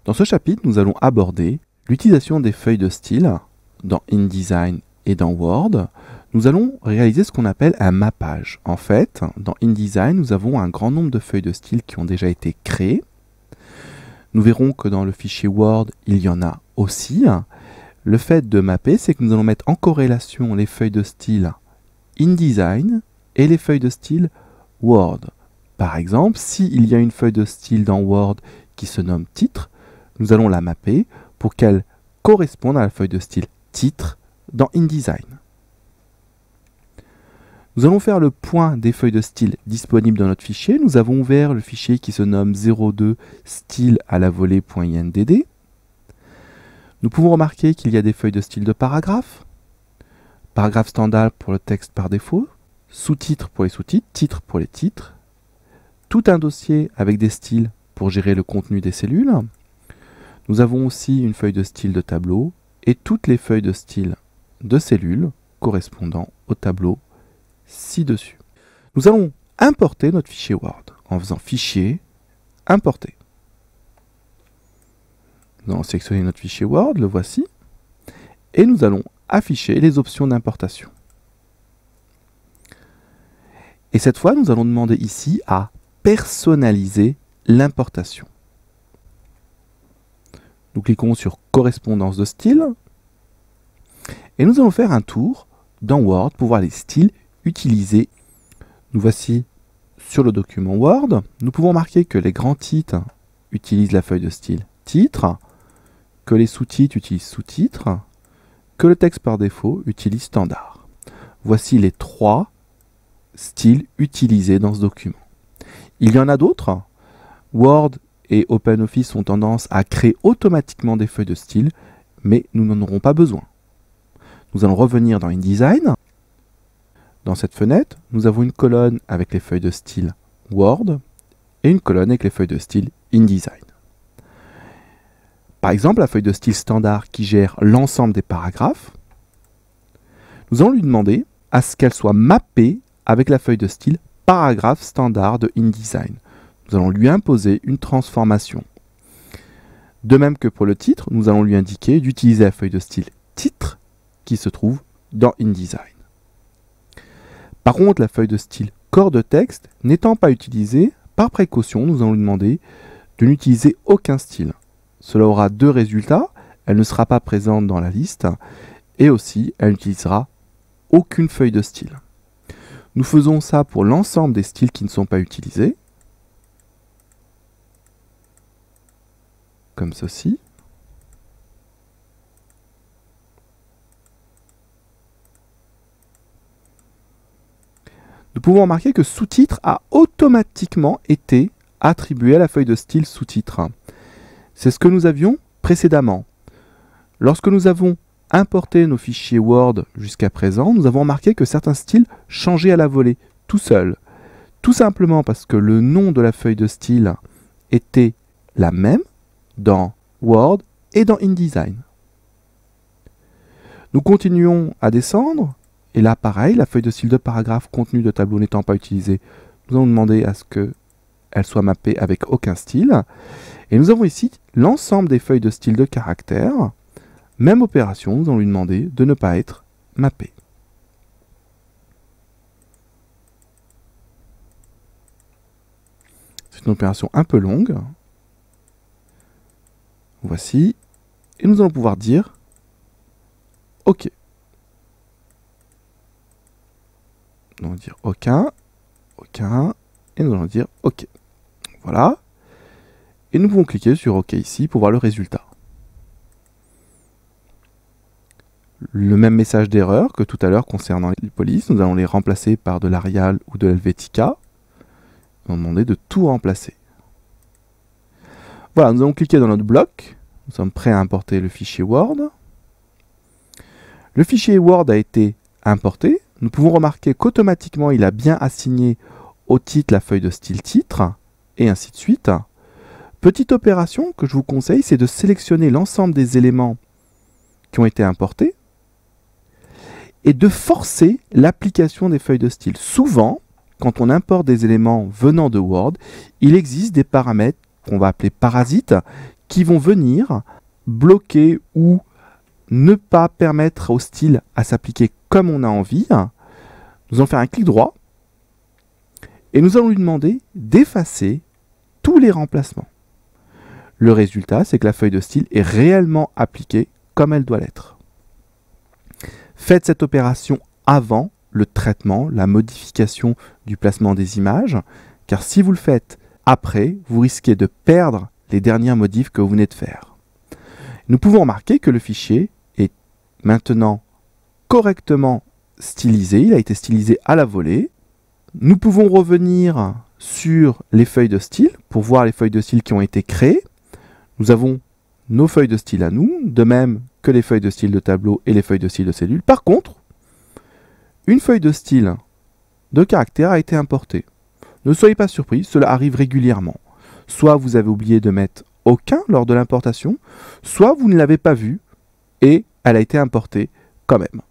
Dans ce chapitre, nous allons aborder l'utilisation des feuilles de style dans InDesign et dans Word. Nous allons réaliser ce qu'on appelle un mappage. En fait, dans InDesign, nous avons un grand nombre de feuilles de style qui ont déjà été créées. Nous verrons que dans le fichier Word, il y en a aussi. Le fait de mapper, c'est que nous allons mettre en corrélation les feuilles de style InDesign et les feuilles de style Word. Par exemple, s'il y a une feuille de style dans Word qui se nomme titre, nous allons la mapper pour qu'elle corresponde à la feuille de style titre dans InDesign. Nous allons faire le point des feuilles de style disponibles dans notre fichier. Nous avons ouvert le fichier qui se nomme 02 style à la volée.indd. Nous pouvons remarquer qu'il y a des feuilles de style de paragraphe, paragraphe standard pour le texte par défaut, sous-titres pour les sous-titres, titres pour les titres, tout un dossier avec des styles pour gérer le contenu des cellules. Nous avons aussi une feuille de style de tableau et toutes les feuilles de style de cellules correspondant au tableau ci-dessus. Nous allons importer notre fichier Word en faisant Fichier, Importer. Nous allons sélectionner notre fichier Word, le voici, et nous allons afficher les options d'importation. Et cette fois, nous allons demander ici à personnaliser l'importation. Nous cliquons sur Correspondance de style et nous allons faire un tour dans Word pour voir les styles utilisés. Nous voici sur le document Word. Nous pouvons marquer que les grands titres utilisent la feuille de style titre, que les sous-titres utilisent sous-titres, que le texte par défaut utilise standard. Voici les 3 styles utilisés dans ce document. Il y en a d'autres. Word et OpenOffice ont tendance à créer automatiquement des feuilles de style, mais nous n'en aurons pas besoin. Nous allons revenir dans InDesign. Dans cette fenêtre, nous avons une colonne avec les feuilles de style Word et une colonne avec les feuilles de style InDesign. Par exemple, la feuille de style standard qui gère l'ensemble des paragraphes, nous allons lui demander à ce qu'elle soit mappée avec la feuille de style paragraphe standard de InDesign. Nous allons lui imposer une transformation. De même que pour le titre, nous allons lui indiquer d'utiliser la feuille de style titre qui se trouve dans InDesign. Par contre, la feuille de style corps de texte n'étant pas utilisée, par précaution, nous allons lui demander de n'utiliser aucun style. Cela aura 2 résultats. Elle ne sera pas présente dans la liste et aussi elle n'utilisera aucune feuille de style. Nous faisons ça pour l'ensemble des styles qui ne sont pas utilisés. Comme ceci. Nous pouvons remarquer que sous-titre a automatiquement été attribué à la feuille de style sous-titre. C'est ce que nous avions précédemment. Lorsque nous avons importé nos fichiers Word jusqu'à présent, nous avons remarqué que certains styles changeaient à la volée, tout seul. Tout simplement parce que le nom de la feuille de style était la même dans Word et dans InDesign. Nous continuons à descendre, et là pareil, la feuille de style de paragraphe contenu de tableau n'étant pas utilisée, nous allons demander à ce qu'elle soit mappée avec aucun style. Et nous avons ici l'ensemble des feuilles de style de caractère. Même opération, nous allons lui demander de ne pas être mappée. C'est une opération un peu longue. Voici. Et nous allons pouvoir dire OK. Nous allons dire aucun, aucun, et nous allons dire OK. Voilà. Et nous pouvons cliquer sur OK ici pour voir le résultat. Le même message d'erreur que tout à l'heure concernant les polices, nous allons les remplacer par de l'Arial ou de l'Helvetica. Nous allons demander de tout remplacer. Voilà, nous allons cliquer dans notre bloc. Nous sommes prêts à importer le fichier Word. Le fichier Word a été importé. Nous pouvons remarquer qu'automatiquement, il a bien assigné au titre la feuille de style titre, et ainsi de suite. Petite opération que je vous conseille, c'est de sélectionner l'ensemble des éléments qui ont été importés et de forcer l'application des feuilles de style. Souvent, quand on importe des éléments venant de Word, il existe des paramètres qu'on va appeler parasites qui vont venir bloquer ou ne pas permettre au style à s'appliquer comme on a envie. Nous allons faire un clic droit et nous allons lui demander d'effacer tous les remplacements. Le résultat, c'est que la feuille de style est réellement appliquée comme elle doit l'être. Faites cette opération avant le traitement, la modification du placement des images, car si vous le faites après, vous risquez de perdre les dernières modifs que vous venez de faire. Nous pouvons remarquer que le fichier est maintenant correctement stylisé, il a été stylisé à la volée. Nous pouvons revenir sur les feuilles de style pour voir les feuilles de style qui ont été créées. Nous avons nos feuilles de style à nous, de même que les feuilles de style de tableau et les feuilles de style de cellule. Par contre, une feuille de style de caractère a été importée. Ne soyez pas surpris, cela arrive régulièrement. Soit vous avez oublié de mettre aucun lors de l'importation, soit vous ne l'avez pas vue et elle a été importée quand même.